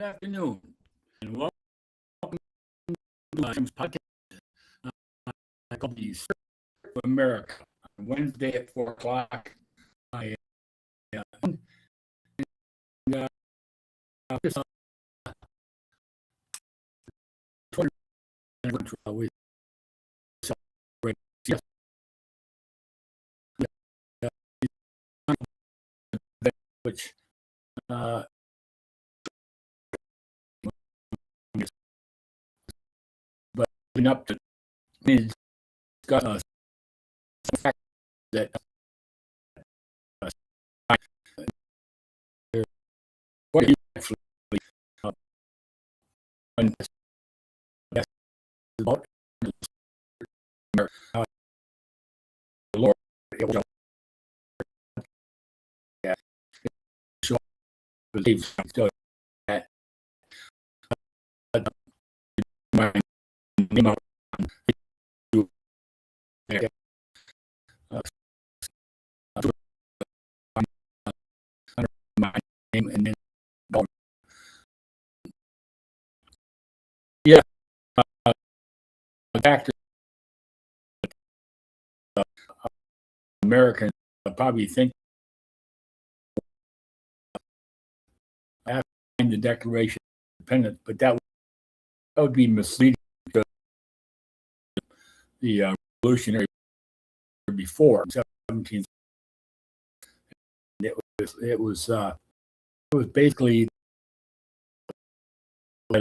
Afternoon, and welcome to my podcast. I call the Circle of America on Wednesday at 4 o'clock. I and, uh, just 20 minutes we celebrate yes, which uh, but up to me got some fact that uh, what he actually uh, about the Lord. It was yeah, so believe so that my name out my name and then yeah, back to Americans probably think after the Declaration of Independence, but that would be misleading because the revolutionary before 17th. It was basically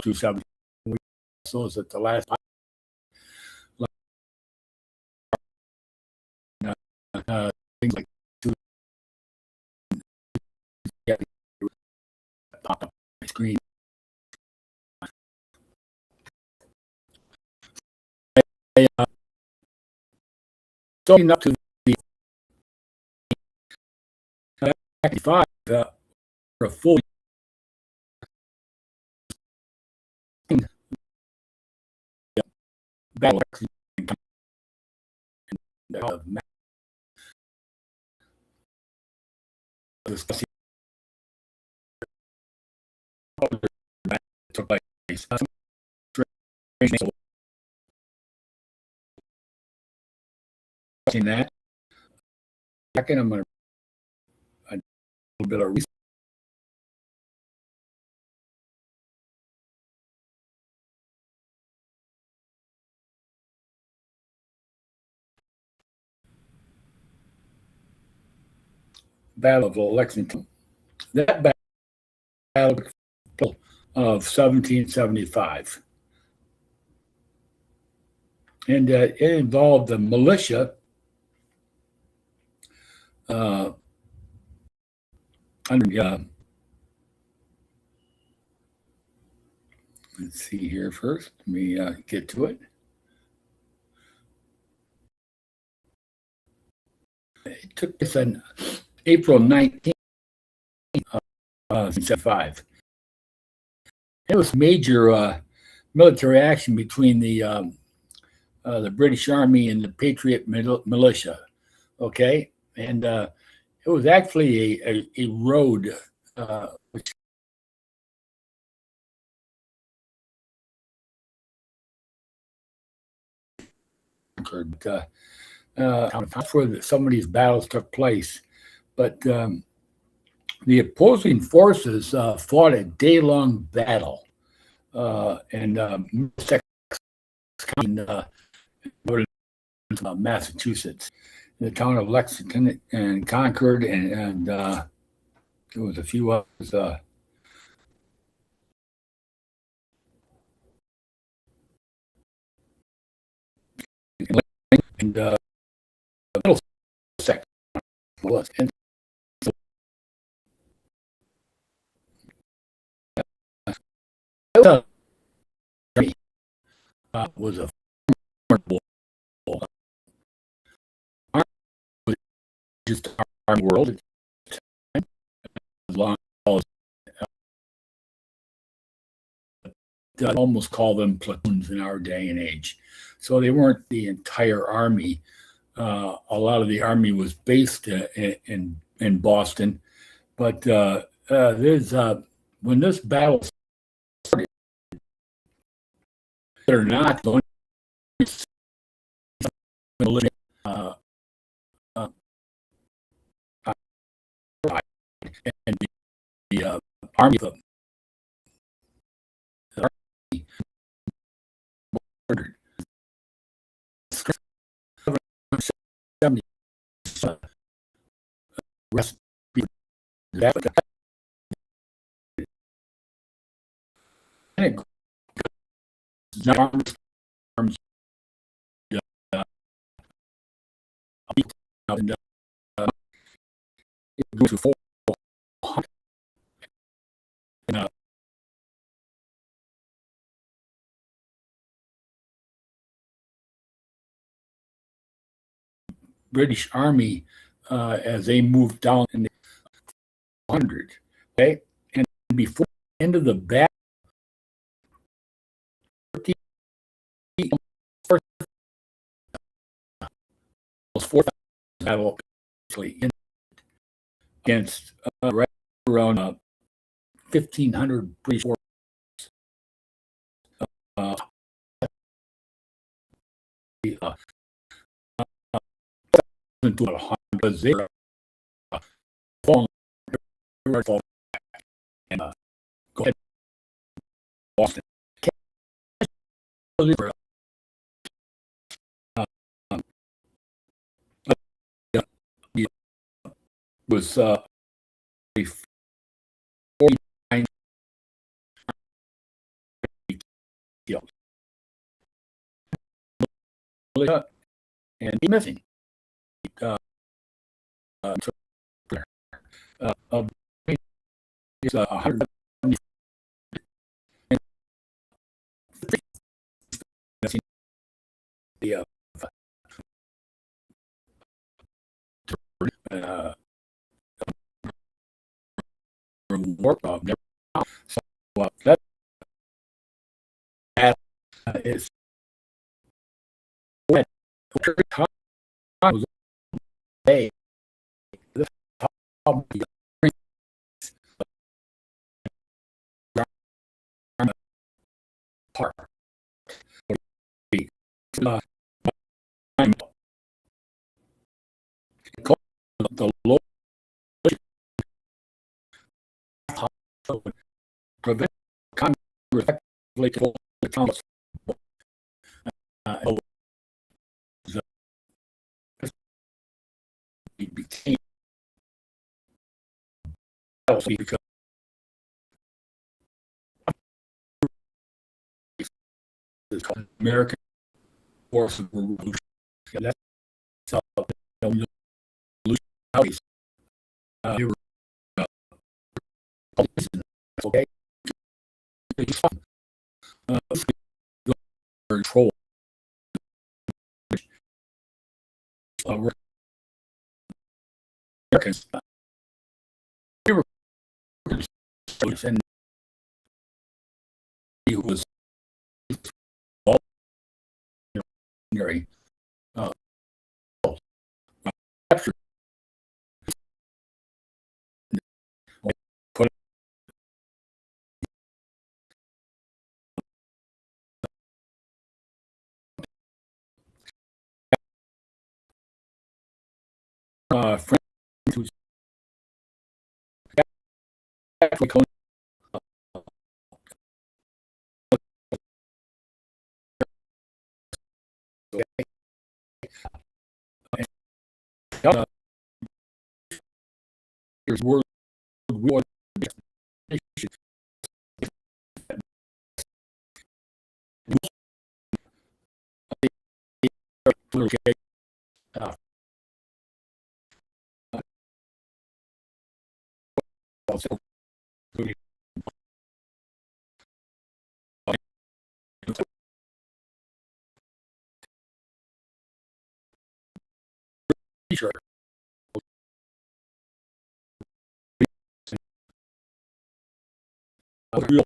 through 17. So it's at the last things like pop up my screen. Starting up to the 95 for a full battle discussing took place. That second, I'm going to a little bit of research. Battle of Lexington. That battle of 1775. And it involved the militia under, let's see here first. Let me get to it. It took place on April 19th, 1975. It was major military action between the British Army and the Patriot militia. Okay, and it was actually a road which occurred. That's where some of these battles took place. But the opposing forces fought a day-long battle in Massachusetts, in the town of Lexington and Concord, and there was a few others. And Middlesex was, and so, was a formidable just our world as long as I'd almost call them platoons in our day and age. So they weren't the entire army. A lot of the army was based in Boston, but there's when this battle it or not, the only uh, uh, and the army, the army ordered 70 rest that arms, arms, uh, and it goes to 400. British Army as they moved down in the 100. Okay, and before the end of the battle, was 4,000 battle against right around 1,500 British forces. Uh, into 100 because they were falling, and go ahead, Boston. Was 49 killed and missing. Uh, uh, uh, is 170 the work of never. So that is when was a this part the low prevent Congress effectively to the Thomas became because it's called American Forces Revolution. That's how revolution. They were okay. Control. Americans. They were and he was very captured. Put friends who's actually here's World War. Sure. Real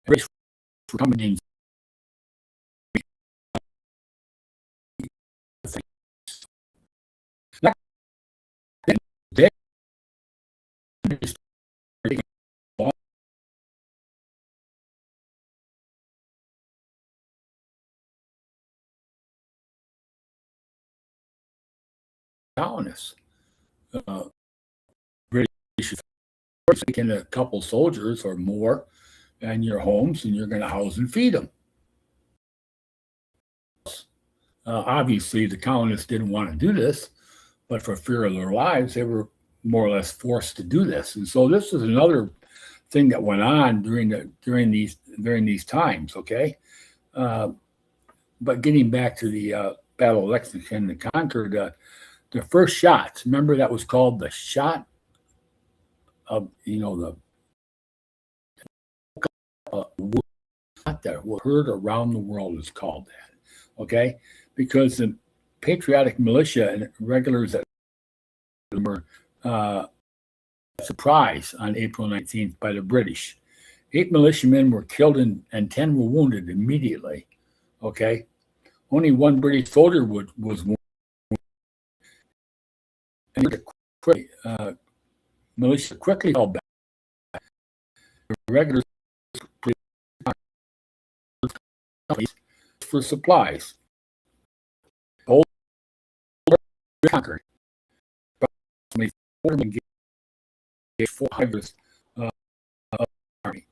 race for coming in colonists. British taking a couple soldiers or more in your homes, and you're going to house and feed them. Obviously, the colonists didn't want to do this, but for fear of their lives, they were more or less forced to do this. And so this is another thing that went on during these times. Okay, but getting back to the Battle of Lexington and Concord, the first shots. Remember, that was called the shot of the that was heard around the world is called that. Okay, because the patriotic militia and regulars that were surprised on April 19th by the British. 8 militiamen were killed and 10 were wounded immediately. Okay, only 1 British soldier was wounded. And militia quickly fell back. The regulars for supplies. Old conquered. Approximately 400 army.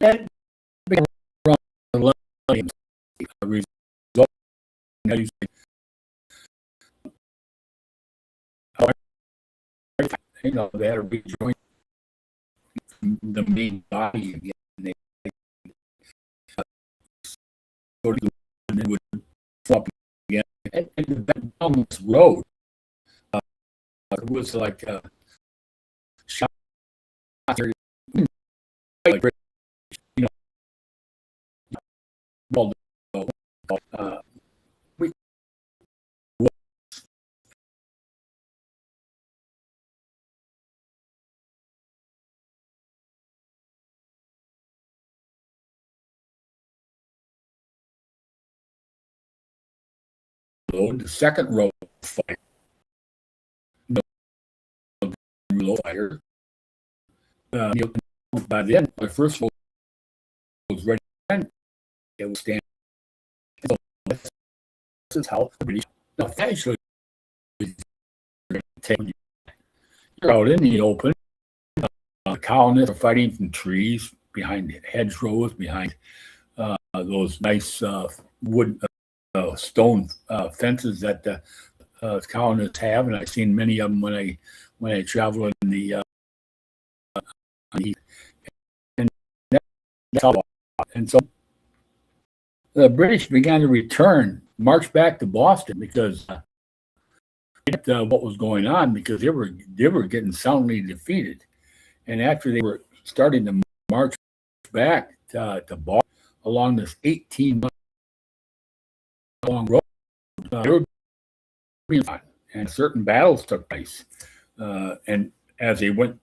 And around the result, they had to rejoin the main body again. They and then would flop again. And down this road, it was like shot like we the second road fight. Fire. By then, the first road was ready. It was standing. So this is how the British. Now, actually, you're out in the open. The colonists are fighting from trees, behind hedgerows, behind those nice wood, stone fences that the colonists have, and I've seen many of them when I travel in the and so the British began to march back to Boston because what was going on, because they were getting soundly defeated, and after they were starting to march back to Boston along this 18-mile-long road, they were being fought, and certain battles took place, and as they went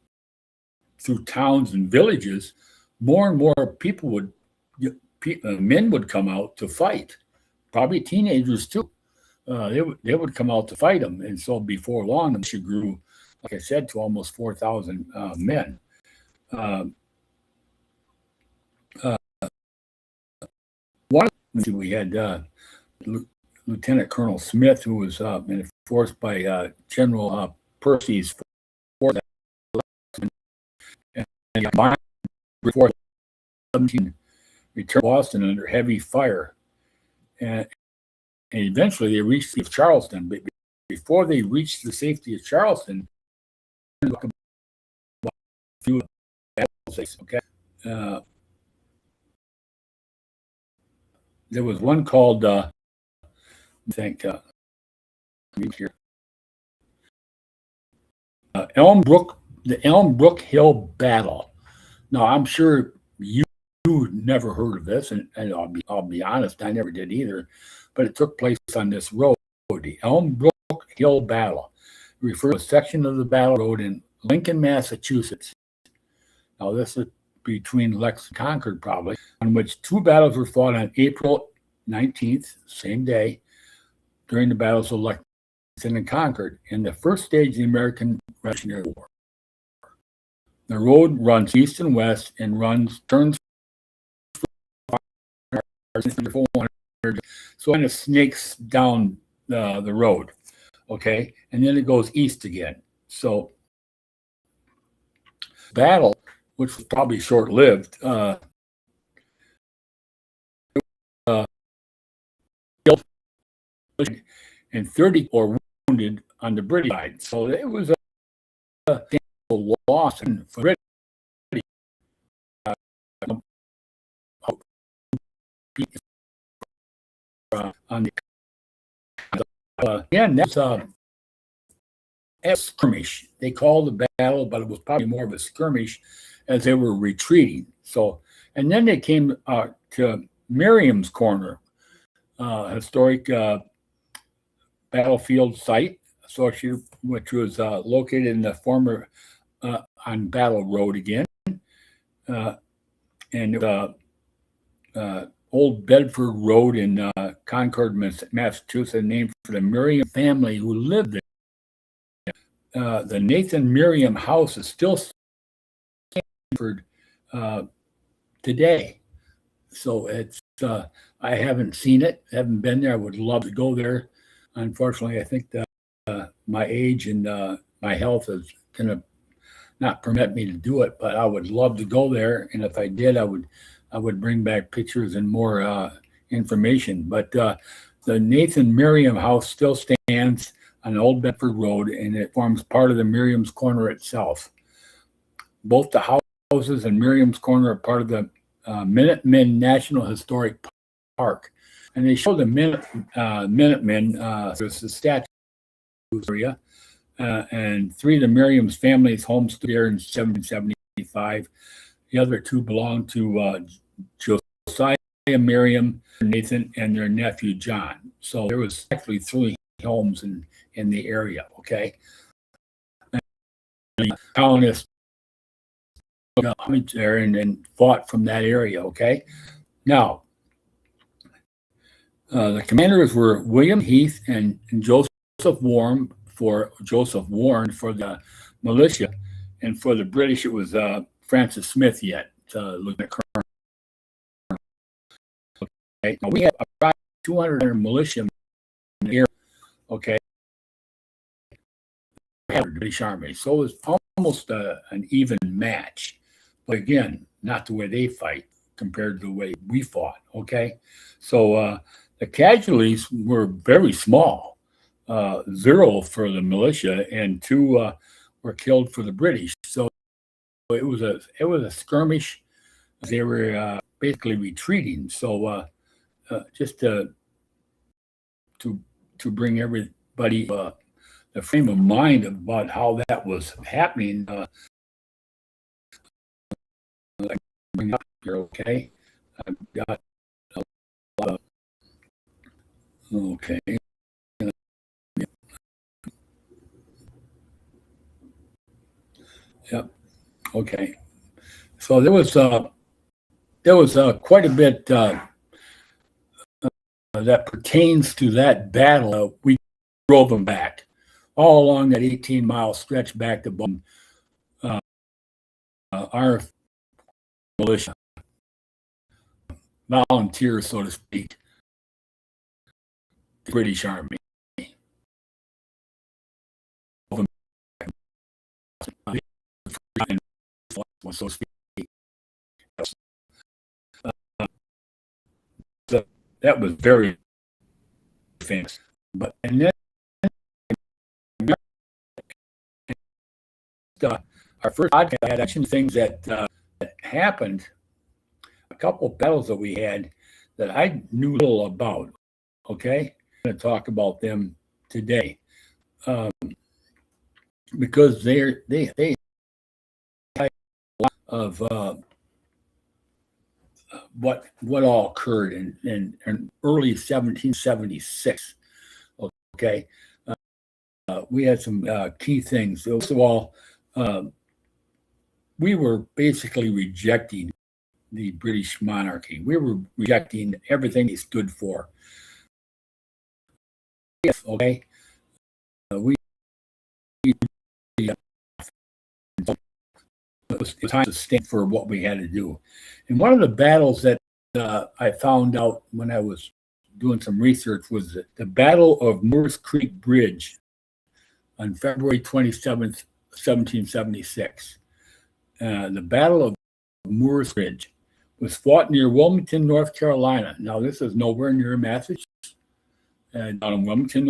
through towns and villages, more and more men would come out to fight, probably teenagers too. They would come out to fight them, and so before long, the militia grew, like I said, to almost 4,000 men. One of them, we had Lieutenant Colonel Smith, who was enforced by General Percy's force, and before 17 returned to Boston under heavy fire, and eventually they reached the Charleston. But before they reached the safety of Charleston, okay, there was one called I think here Elm Brook, the Elm Brook Hill Battle. Now, I'm sure you never heard of this, and I'll be honest, I never did either. But it took place on this road, the Elm Brook Hill Battle. It refers to a section of the battle road in Lincoln, Massachusetts. Now, this is between Lex and Concord, probably, on which 2 battles were fought on April 19th, same day, during the battles of Lexington and Concord, in the first stage of the American Revolutionary War. The road runs east and west and turns 400, so it kind of snakes down the road, okay, and then it goes east again. So battle, which was probably short-lived, and 30 or wounded on the British side. So it was a loss for British. On the again, that's a skirmish. They called the battle, but it was probably more of a skirmish as they were retreating. So, and then they came to Miriam's Corner, historic battlefield site, associated, which was located in the former on Battle Road again, and Old Bedford Road in Concord, Massachusetts, named for the Miriam family who lived there. The Nathan Miriam house is still Stanford today. So it's I haven't seen it, haven't been there. I would love to go there. Unfortunately, I think that my age and my health is going to not permit me to do it, but I would love to go there. And if I did, I would bring back pictures and more information. But the Nathan Miriam house still stands on Old Bedford Road, and it forms part of the Miriam's Corner itself. Both the houses and Miriam's Corner are part of the Minutemen National Historic Park. And they show the Minutemen, there's the statue area, and 3 of the Miriam's families homes there in 1775. The other 2 belong to Josiah, Miriam, Nathan, and their nephew, John. So there was actually 3 homes in the area, okay? And the colonists there and fought from that area, okay? Now, the commanders were William Heath and Joseph Warren for the militia, and for the British it was Francis Smith yet, Lieutenant Colonel. Okay, now we have about 200 militia in the area, okay? The British Army, so it was almost an even match, but again, not the way they fight compared to the way we fought, okay? So the casualties were very small, 0 for the militia, and 2 were killed for the British. So it was a skirmish. They were basically retreating. So just to bring everybody the frame of mind about how that was happening. Bring up here, okay? I've got a lot of. Okay. Yep. Okay. So there was quite a bit that pertains to that battle. We drove them back all along that 18-mile stretch back to our militia, volunteers, so to speak, the British Army. So to speak. So that was very famous. But and then our first podcast had actually things that happened, a couple of battles that we had that I knew little about. Okay, I'm going to talk about them today because they have a lot of what all occurred in early 1776. Okay, we had some key things. First of all, we were basically rejecting the British monarchy. We were rejecting everything they stood for. Yes, okay. We it was time to stand for what we had to do. And one of the battles that I found out when I was doing some research was the Battle of Moores Creek Bridge on February 27th, 1776. The Battle of Moores Bridge was fought near Wilmington, North Carolina. Now, this is nowhere near Massachusetts, down in Wilmington,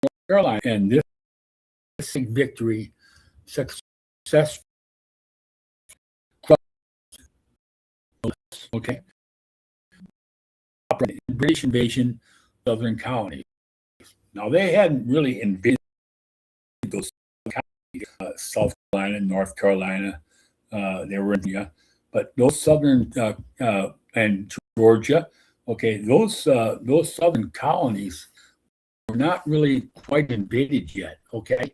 North Carolina. And this victory successfully, okay, British invasion of southern colonies. Now, they hadn't really invaded those counties, South Carolina, North Carolina. They were in India, but those southern and Georgia, okay, those southern colonies were not really quite invaded yet. Okay,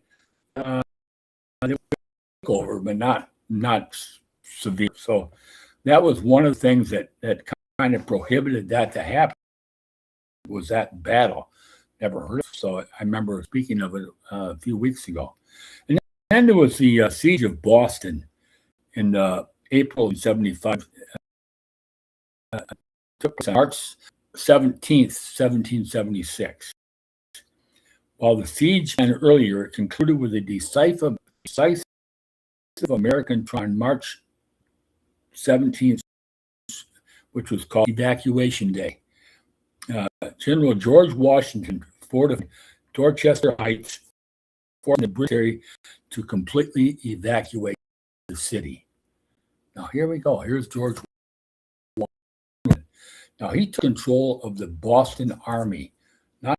they took over, but not severe. So that was one of the things that kind of prohibited that to happen. Was that battle? Never heard of it. So I remember speaking of it a few weeks ago. And then there was the siege of Boston in April 75. Took place on March 17th, 1776. While the siege began earlier, it concluded with a decisive American triumph on March 17th, which was called Evacuation Day. General George Washington fortified Dorchester Heights, forcing the British to completely evacuate the city. Now, here we go. Here's George Washington. Now, he took control of the Boston Army, not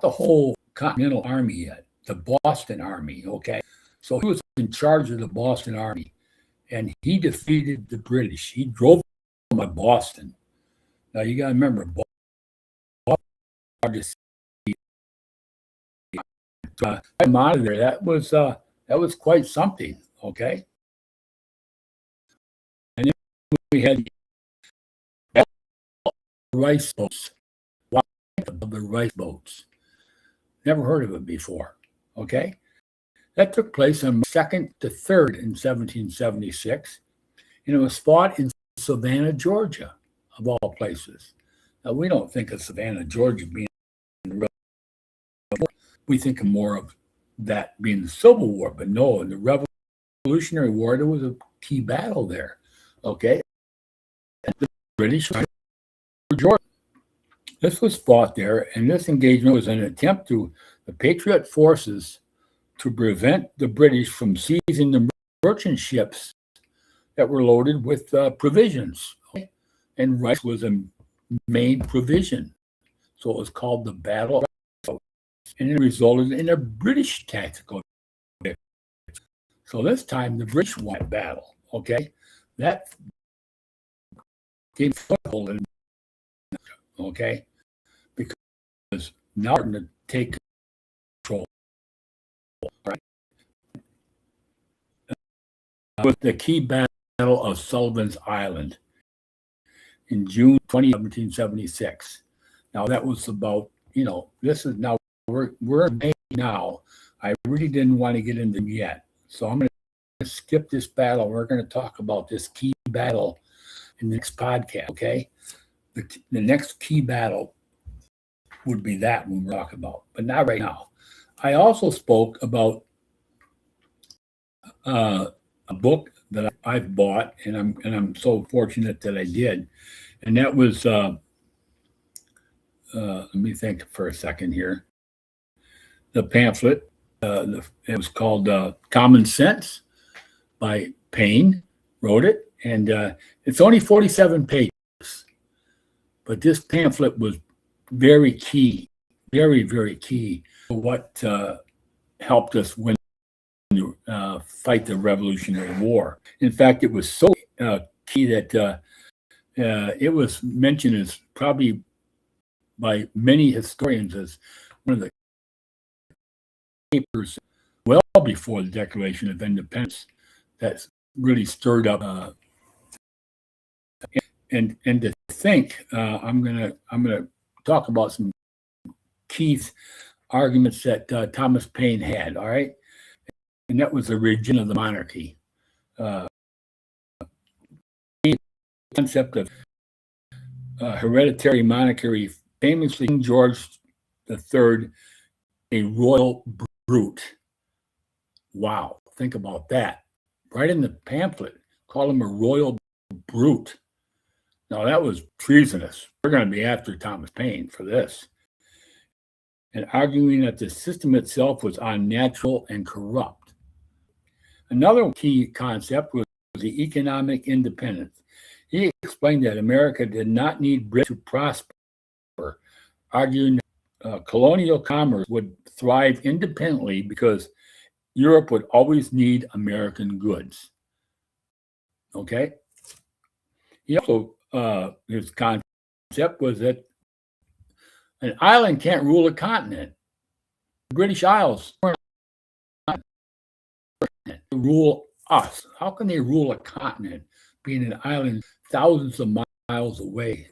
the whole Continental Army yet, the Boston Army, okay? So he was in charge of the Boston Army, and he defeated the British. He drove them by Boston. Now, you got to remember, Boston I'm out of there. That was quite something, okay? And then we had the rice boats. The rice boats. Never heard of it before, okay? That took place on 2nd to 3rd in 1776, and it was fought in Savannah, Georgia, of all places. Now, we don't think of Savannah, Georgia being real. We think more of that being the Civil War, but no, in the Revolutionary War, there was a key battle there, okay? The British for Georgia. This was fought there, and this engagement was an attempt to the Patriot forces to prevent the British from seizing the merchant ships that were loaded with provisions. Okay? And rice was a main provision. So it was called the Battle of Rice, and it resulted in a British tactical victory. So this time the British won that battle. Okay, that gave foothold in, okay, because now we're going to take control. Right. With the key battle of Sullivan's Island in June 20, 1776. Now that was about, this is now, we're in May now. I really didn't want to get into them yet. So I'm going to skip this battle. We're going to talk about this key battle in the next podcast, okay? The next key battle would be that one we're talking about, but not right now. I also spoke about a book that I've bought, and I'm so fortunate that I did, and that was let me think for a second here. The pamphlet, it was called Common Sense by Payne, wrote it, and it's only 47 pages, but this pamphlet was very key, very, very key to what helped us win. Fight the Revolutionary War. In fact, it was so key that it was mentioned as probably by many historians as one of the papers well before the Declaration of Independence that really stirred up. And to think, I'm gonna talk about some key arguments that Thomas Paine had. All right, and that was the origin of the monarchy. Uh, concept of hereditary monarchy, famously King George III, a royal brute. Wow, think about that. Right in the pamphlet, call him a royal brute. Now that was treasonous. We're going to be after Thomas Paine for this. And arguing that the system itself was unnatural and corrupt. Another key concept was the economic independence. He explained that America did not need Britain to prosper, arguing that colonial commerce would thrive independently because Europe would always need American goods. Okay? He also, his concept was that an island can't rule a continent. The British Isles rule us. How can they rule a continent being an island thousands of miles away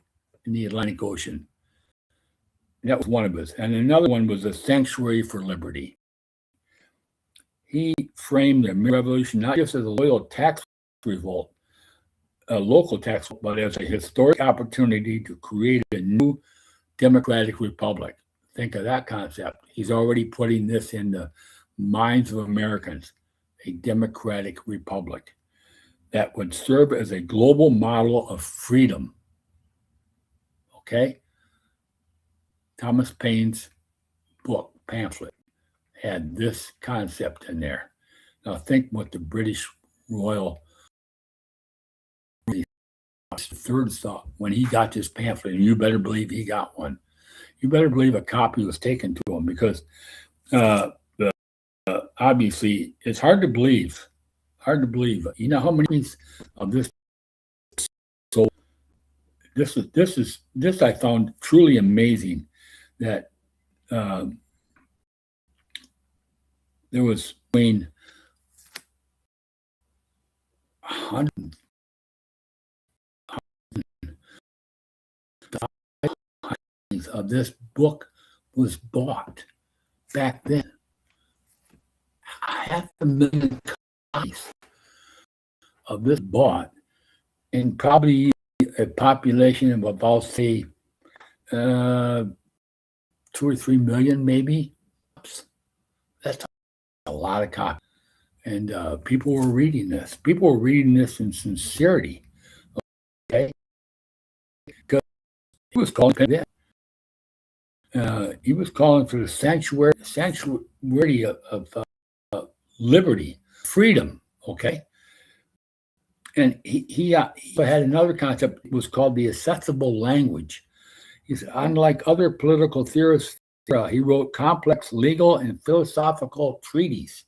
in the Atlantic Ocean? And that was one of his. And another one was a sanctuary for liberty. He framed the American Revolution not just as a loyal tax revolt, a local tax, but as a historic opportunity to create a new democratic republic. Think of that concept. He's already putting this in the minds of Americans, a democratic republic that would serve as a global model of freedom. Okay? Thomas Paine's book, pamphlet, had this concept in there. Now think what the British Royal third thought when he got this pamphlet, and you better believe he got one. You better believe a copy was taken to him because obviously it's hard to believe. Hard to believe. You know how many of this? So this I found truly amazing that there was between 100 of this book was bought back then. 500,000 copies of this bought, and probably a population of about, say, 2 or 3 million, maybe. That's a lot of copies. And people were reading this. People were reading this in sincerity. Okay? Because he was calling for that. He was calling for the sanctuary of liberty, freedom. Okay? And he had another concept. It was called the accessible language. He said, unlike other political theorists, he wrote complex legal and philosophical treatises.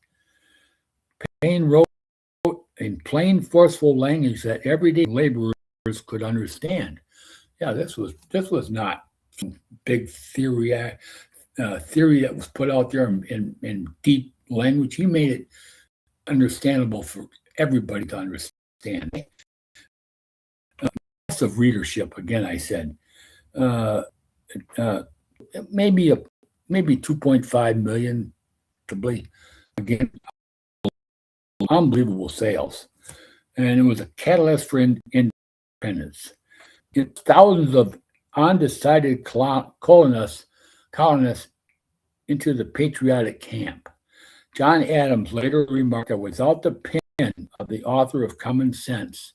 Paine wrote in plain, forceful language that everyday laborers could understand. Yeah, this was not some big theory that was put out there in deep language. He made it understandable for everybody to understand. Massive readership, again, I said. Maybe 2.5 million, probably, again, unbelievable sales. And it was a catalyst for independence. It's thousands of undecided colonists into the patriotic camp. John Adams later remarked that without the pen of the author of Common Sense,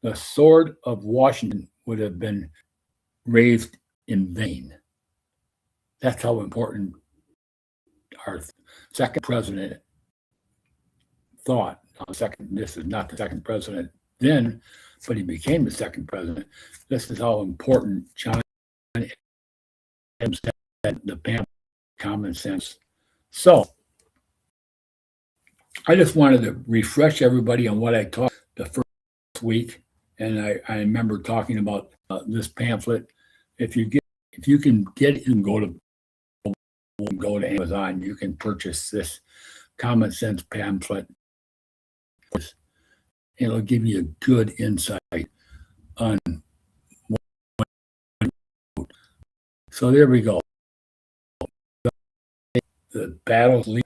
the sword of Washington would have been raised in vain. That's how important our second president thought. This is not the second president then, but he became the second president. This is how important John Adams had the pamphlet Common Sense. So I just wanted to refresh everybody on what I taught the first week, and I remember talking about this pamphlet. If you can get it, you can go to Amazon. You can purchase this Common Sense pamphlet. It'll give you a good insight on. So there we go. The battles lead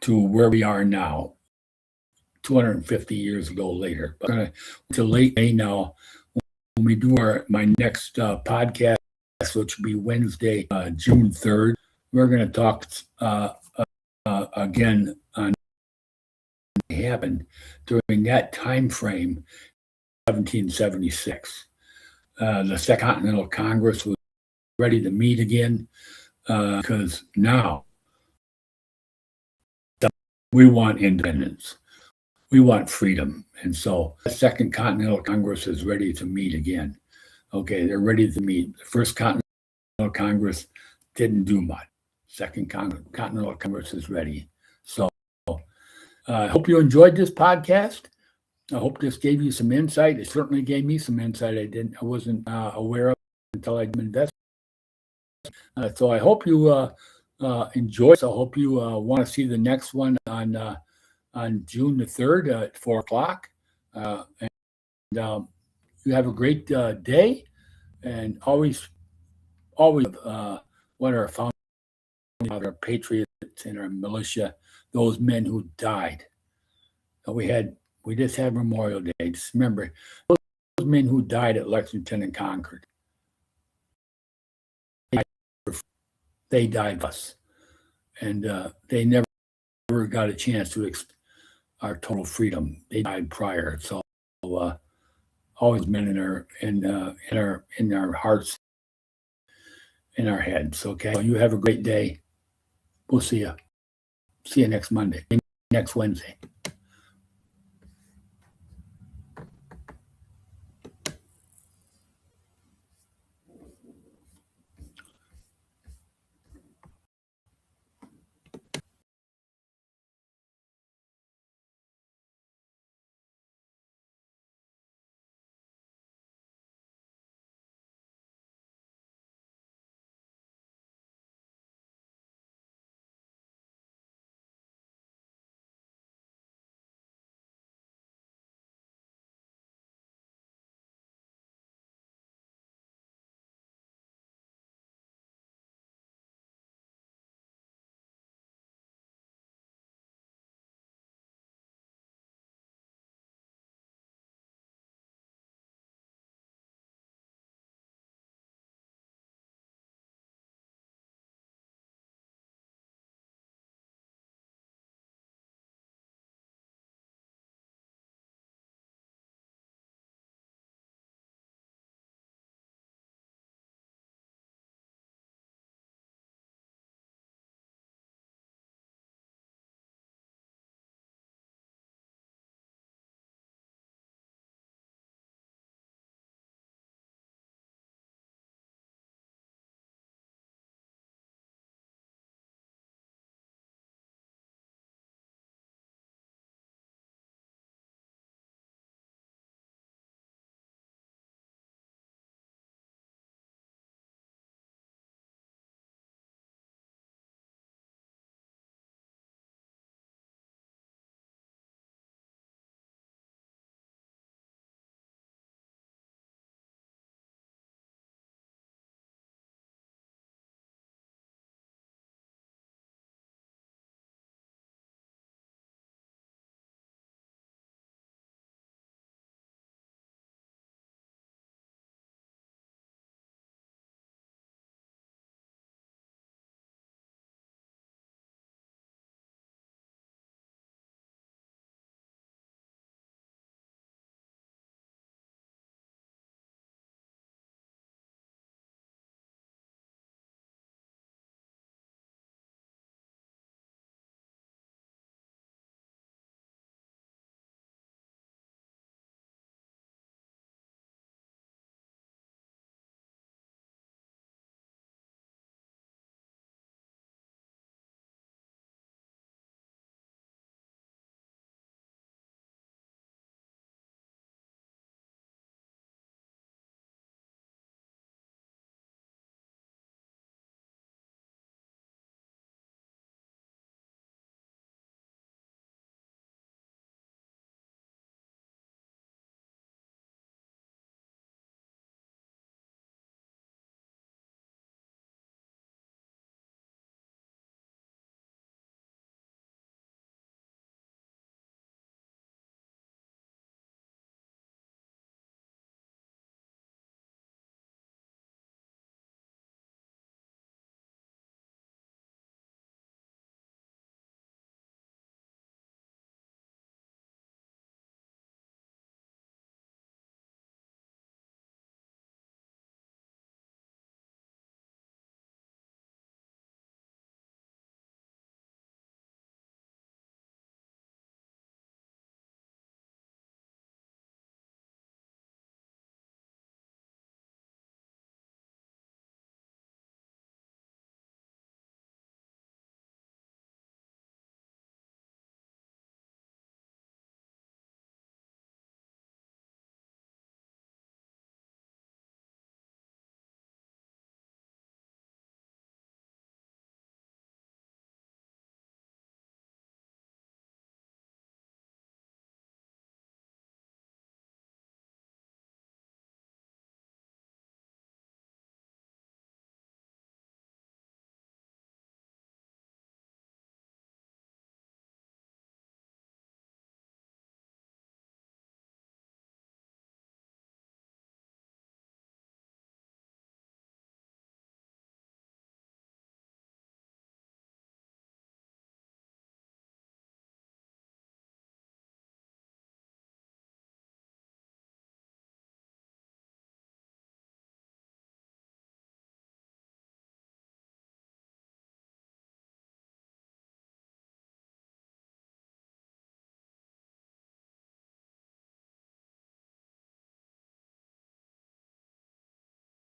to where we are now, 250 years ago later. But I'm going to late May now when we do my next podcast, which will be Wednesday, June 3rd. We're going to talk again on what happened during that time frame, 1776. The Second Continental Congress was ready to meet again because now we want independence. We want freedom. And so the Second Continental Congress is ready to meet again. Okay, they're ready to meet. The First Continental Congress didn't do much. Second Continental Congress is ready. So I hope you enjoyed this podcast. I hope this gave you some insight. It certainly gave me some insight I wasn't aware of until I invested. So I hope you enjoy. So I hope you want to see the next one on June the 3rd at 4 o'clock. And you have a great day. And always what our founding, our patriots and our militia, those men who died. We just had Memorial Day. Just remember, those men who died at Lexington and Concord. They died for us. And they never got a chance to our total freedom. They died prior. So always been in our hearts, in our heads. Okay. So you have a great day. We'll see you. See you next Monday, next Wednesday.